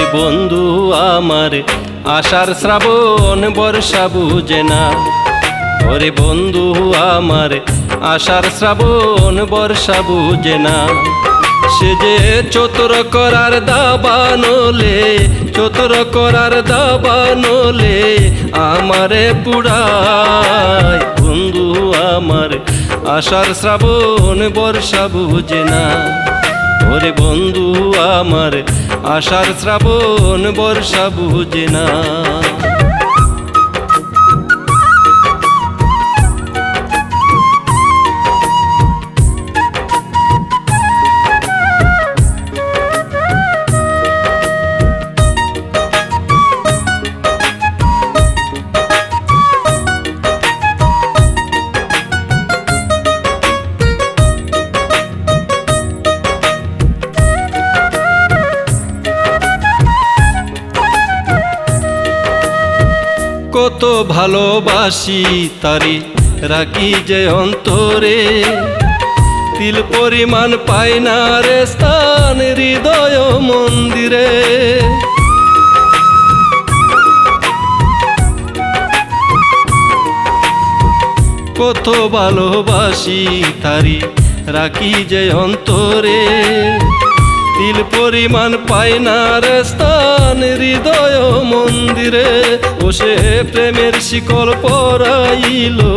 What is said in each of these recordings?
ওরে বন্ধু আমার আষাঢ় শ্রাবণ বর্ষা বুঝে না। ওরে বন্ধু আমার আষাঢ় শ্রাবণ বর্ষা বুঝে না। সে যে চতুর করার দাবানলে, চতুর করার দাবানলে আমারে পুরায়। বন্ধু আমার আষাঢ় শ্রাবণ বর্ষা বুঝে না। ওরে বন্ধু আমার আষাঢ় শ্রাবণ বর্ষা বুঝে না। কত ভালোবাসি তারি রাখি যে অন্তরে, তিল পরিমাণ পাই না রে স্থান হৃদয় মন্দিরে। কত ভালোবাসি তারি রাখি যে অন্তরে, তিল পরিমাণ পাই না রে স্থান হৃদয় মন্দিরে। ও সে প্রেমের শিকল পরাইলো,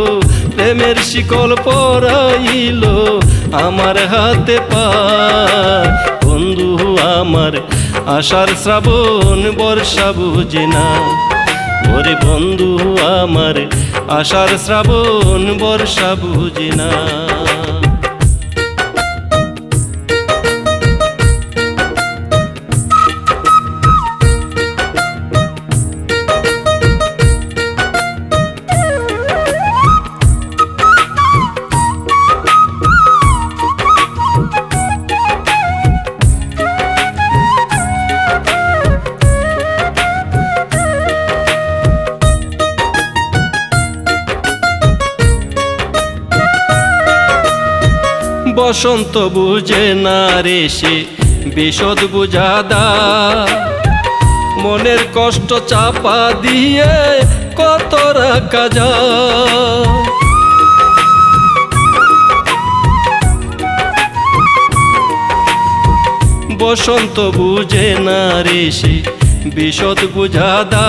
প্রেমের শিকল পরাইলো আমার হাতে পায়। বন্ধু আমার আষাঢ় শ্রাবণ বর্ষা বুঝে না। ওরে বন্ধু আমার আষাঢ় শ্রাবণ বর্ষা বুঝে না। বসন্ত বুঝে না রে সে বিষদ বুঝাদা, মনের কষ্ট চাপা দিয়ে কত রাখা যায়। বসন্ত বুঝে না রে সে বিষদ বুঝাদা,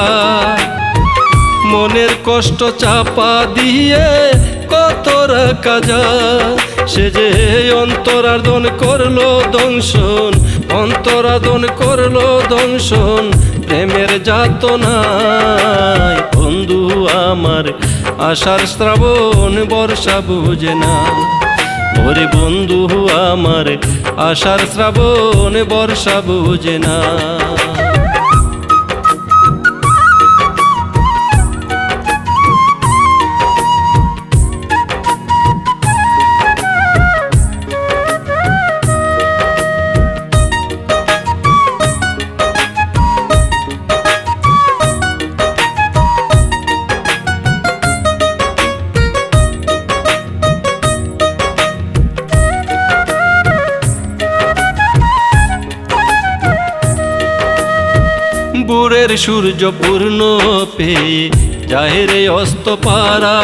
মনের কষ্ট চাপা দিয়ে কত রাখা যায়। সে যে অন্তরার্ধন করলো দংশন, অন্তরার্ধন করলো দংশন প্রেমের যাতনায়। বন্ধু আমার আষাঢ় শ্রাবণ বর্ষা বুঝে না। ওরে বন্ধু আমার আষাঢ় শ্রাবণ বর্ষা বুঝে না। ভোরের সূর্য পূর্ণ পেয়ে যায় রে অস্ত পারা,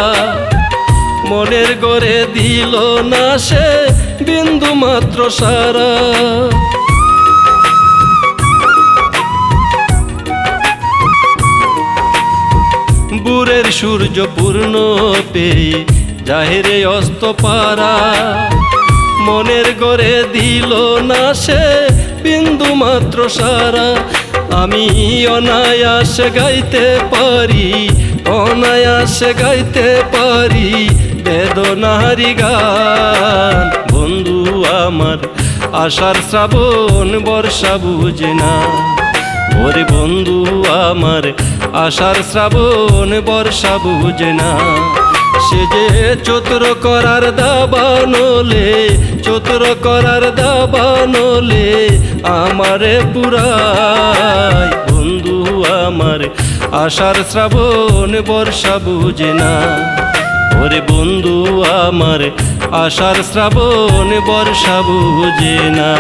মনের গড়ে দিল না সে বিন্দু মাত্র সারা। ভোরের সূর্য পূর্ণ পেয়ে যায় রে অস্ত পারা, মনের গড়ে দিল না সে বিন্দু মাত্র সারা। আমি অনায়াসে গাইতে পারি, অনায়াসে গাইতে পারি বেদনারি গান। বন্ধু আমার আষাঢ় শ্রাবণ বর্ষা বুঝে না। ওরে বন্ধু আমার আষাঢ় শ্রাবণ বর্ষা বুঝে না। সে যে চতুর করার দাবানলে, চতুর করার দাবানলে আমারে পুরায়। বন্ধু আমার আষাঢ় শ্রাবণ বর্ষা বুঝে না। ওরে বন্ধু আমার আষাঢ় শ্রাবণ বর্ষা বুঝে না।